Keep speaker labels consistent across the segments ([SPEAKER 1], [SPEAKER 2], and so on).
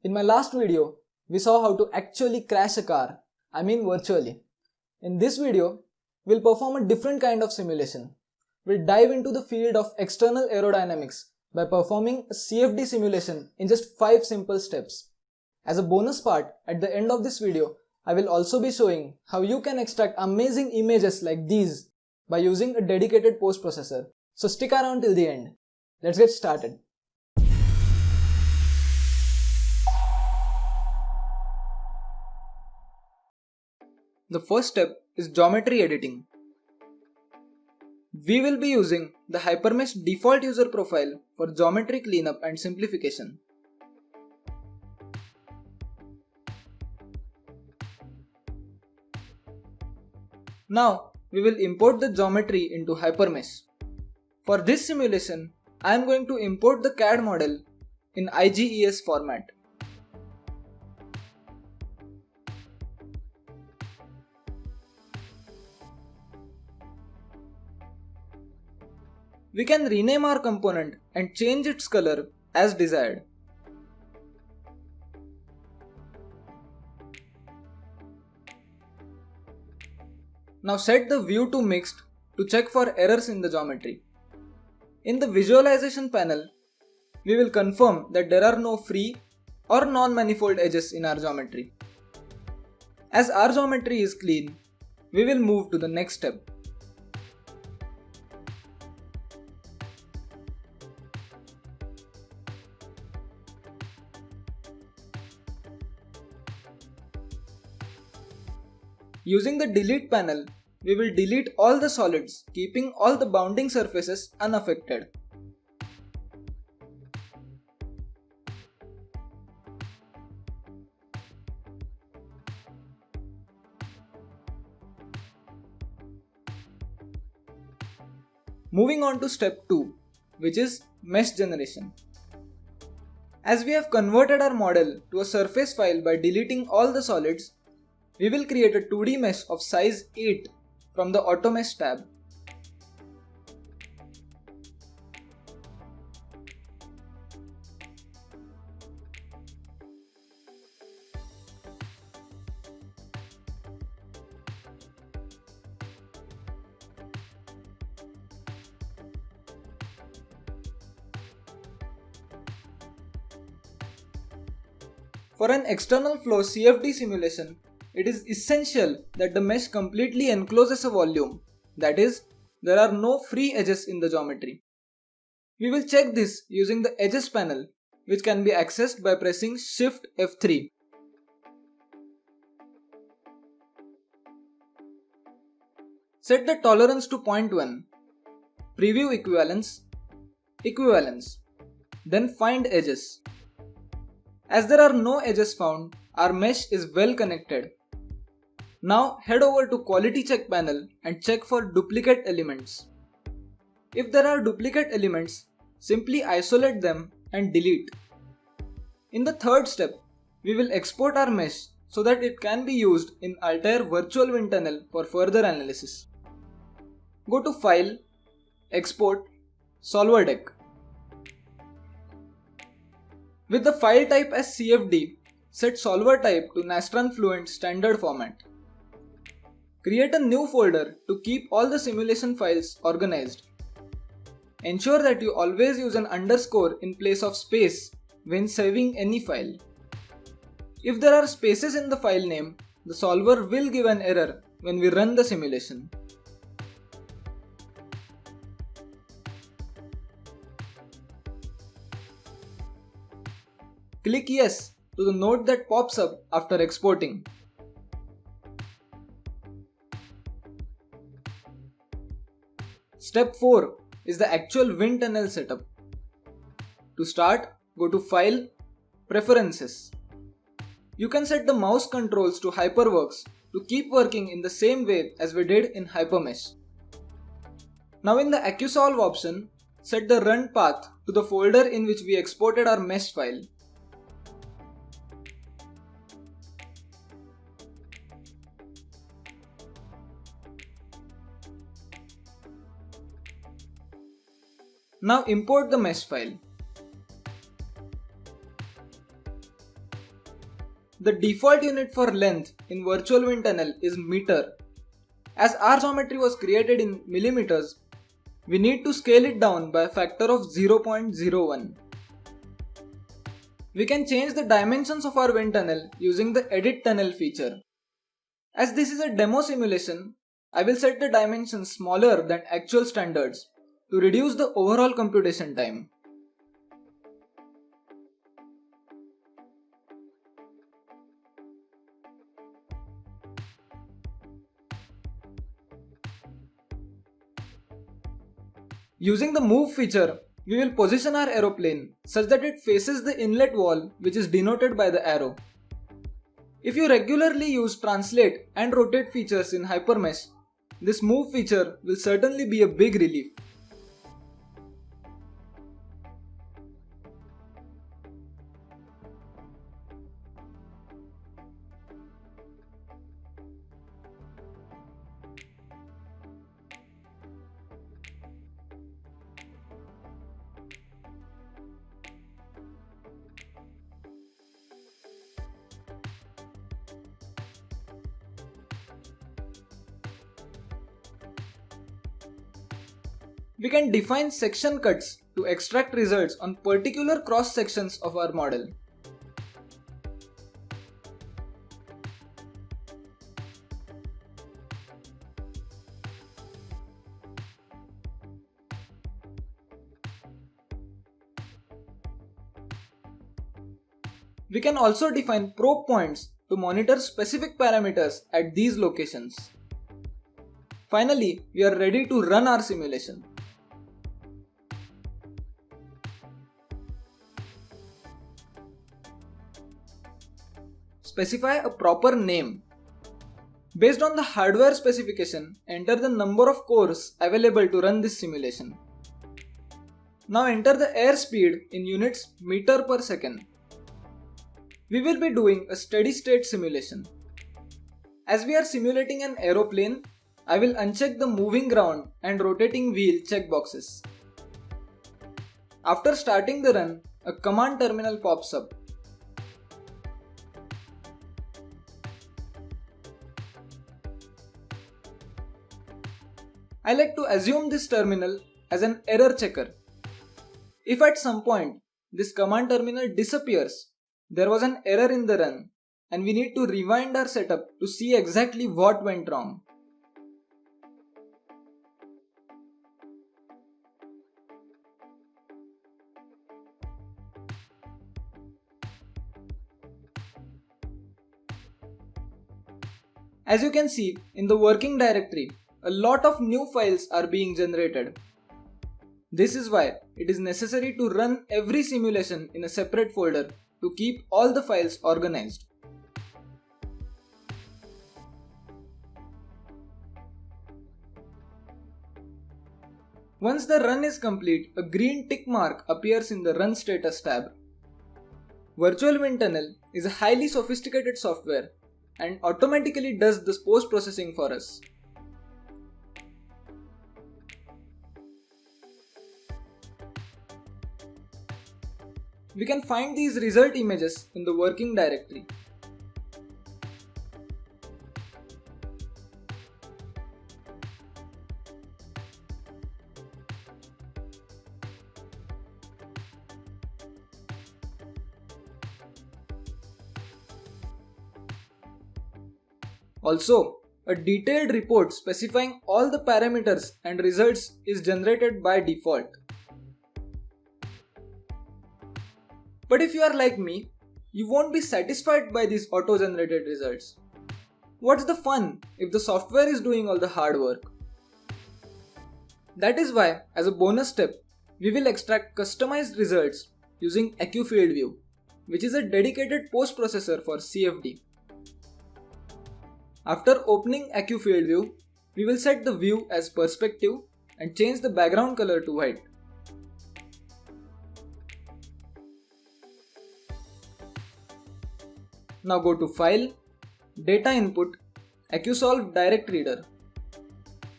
[SPEAKER 1] In my last video, we saw how to actually crash a car, I mean virtually. In this video, we'll perform a different kind of simulation. We'll dive into the field of external aerodynamics by performing a CFD simulation in just 5 simple steps. As a bonus part, at the end of this video, I will also be showing how you can extract amazing images like these by using a dedicated post-processor. So stick around till the end. Let's get started. The first step is geometry editing. We will be using the Hypermesh default user profile for geometry cleanup and simplification. Now, we will import the geometry into Hypermesh. For this simulation, I am going to import the CAD model in IGES format. We can rename our component and change its color as desired. Now set the view to mixed to check for errors in the geometry. In the visualization panel, we will confirm that there are no free or non-manifold edges in our geometry. As our geometry is clean, we will move to the next step. Using the delete panel, we will delete all the solids, keeping all the bounding surfaces unaffected. Moving on to step 2, which is mesh generation. As we have converted our model to a surface file by deleting all the solids, we will create a 2D mesh of size 8 from the AutoMesh tab. For an external flow CFD simulation, it is essential that the mesh completely encloses a volume, that is, there are no free edges in the geometry. We will check this using the Edges panel, which can be accessed by pressing Shift F3. Set the tolerance to 0.1, preview equivalence, equivalence, then find edges. As there are no edges found, our mesh is well connected. Now head over to Quality Check panel and check for duplicate elements. If there are duplicate elements, simply isolate them and delete. In the third step, we will export our mesh so that it can be used in Altair Virtual Wind Tunnel for further analysis. Go to File, Export, Solver Deck. With the file type as CFD, set solver type to Nastran Fluent standard format. Create a new folder to keep all the simulation files organized. Ensure that you always use an underscore in place of space when saving any file. If there are spaces in the file name, the solver will give an error when we run the simulation. Click Yes to the note that pops up after exporting. Step 4 is the actual wind tunnel setup. To start, go to File, Preferences. You can set the mouse controls to HyperWorks to keep working in the same way as we did in Hypermesh. Now in the AccuSolve option, set the run path to the folder in which we exported our mesh file. Now import the mesh file. The default unit for length in virtual wind tunnel is meter. As our geometry was created in millimeters, we need to scale it down by a factor of 0.01. We can change the dimensions of our wind tunnel using the Edit Tunnel feature. As this is a demo simulation, I will set the dimensions smaller than actual standards to reduce the overall computation time. Using the move feature, we will position our aeroplane such that it faces the inlet wall, which is denoted by the arrow. If you regularly use translate and rotate features in HyperMesh, this move feature will certainly be a big relief. We can define section cuts to extract results on particular cross sections of our model. We can also define probe points to monitor specific parameters at these locations. Finally, we are ready to run our simulation. Specify a proper name. Based on the hardware specification, enter the number of cores available to run this simulation. Now enter the airspeed in units meter per second. We will be doing a steady state simulation. As we are simulating an aeroplane, I will uncheck the moving ground and rotating wheel checkboxes. After starting the run, a command terminal pops up. I like to assume this terminal as an error checker. If at some point this command terminal disappears, there was an error in the run and we need to rewind our setup to see exactly what went wrong. As you can see in the working directory, a lot of new files are being generated. This is why it is necessary to run every simulation in a separate folder to keep all the files organized. Once the run is complete, a green tick mark appears in the Run Status tab. Virtual Wind Tunnel is a highly sophisticated software and automatically does the post-processing for us. We can find these result images in the working directory. Also, a detailed report specifying all the parameters and results is generated by default. But if you are like me, you won't be satisfied by these auto-generated results. What's the fun if the software is doing all the hard work? That is why, as a bonus step, we will extract customized results using AccuFieldView, which is a dedicated post-processor for CFD. After opening AccuFieldView, we will set the view as perspective and change the background color to white. Now go to File, Data Input, AccuSolve Direct Reader.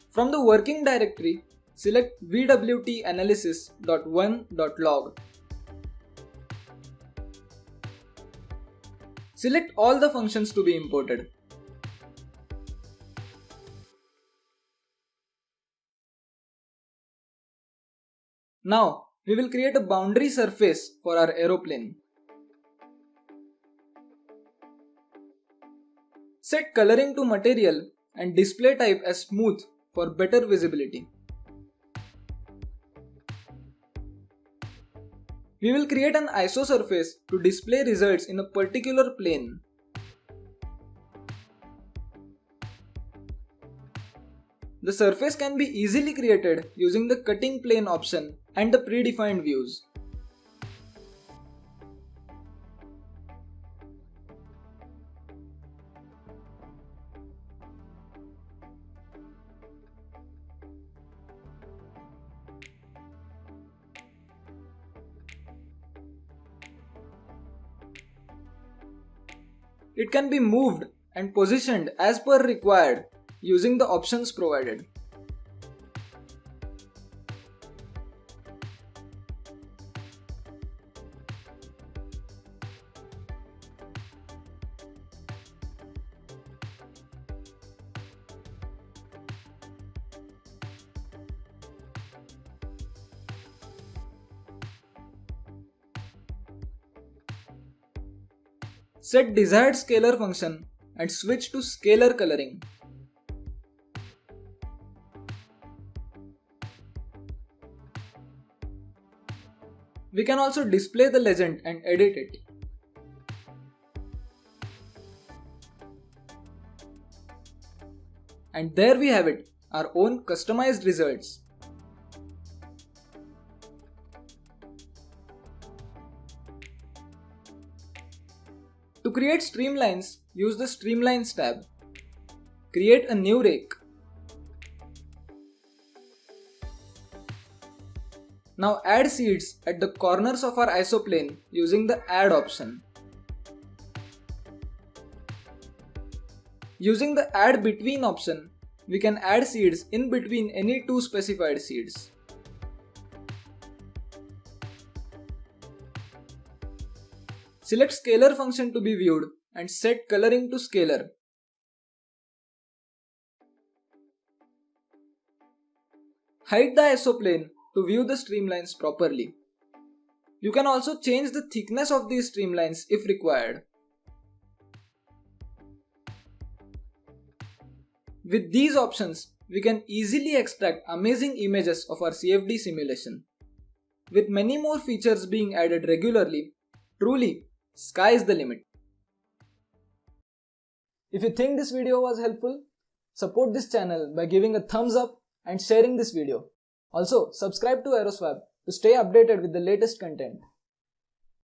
[SPEAKER 1] From the working directory, select vwtanalysis.1.log. Select all the functions to be imported. Now, we will create a boundary surface for our aeroplane. Set coloring to material and display type as smooth for better visibility. We will create an ISO surface to display results in a particular plane. The surface can be easily created using the cutting plane option and the predefined views. It can be moved and positioned as per required using the options provided. Set desired scalar function and switch to scalar coloring. We can also display the legend and edit it. And there we have it, our own customized results. To create streamlines, use the Streamlines tab. Create a new rake. Now add seeds at the corners of our isoplane using the Add option. Using the Add Between option, we can add seeds in between any two specified seeds. Select Scalar function to be viewed and set coloring to scalar. Hide the isoplane to view the streamlines properly. You can also change the thickness of these streamlines if required. With these options, we can easily extract amazing images of our CFD simulation. With many more features being added regularly, truly, sky is the limit. If you think this video was helpful, support this channel by giving a thumbs up and sharing this video. Also, subscribe to Aeroswap to stay updated with the latest content.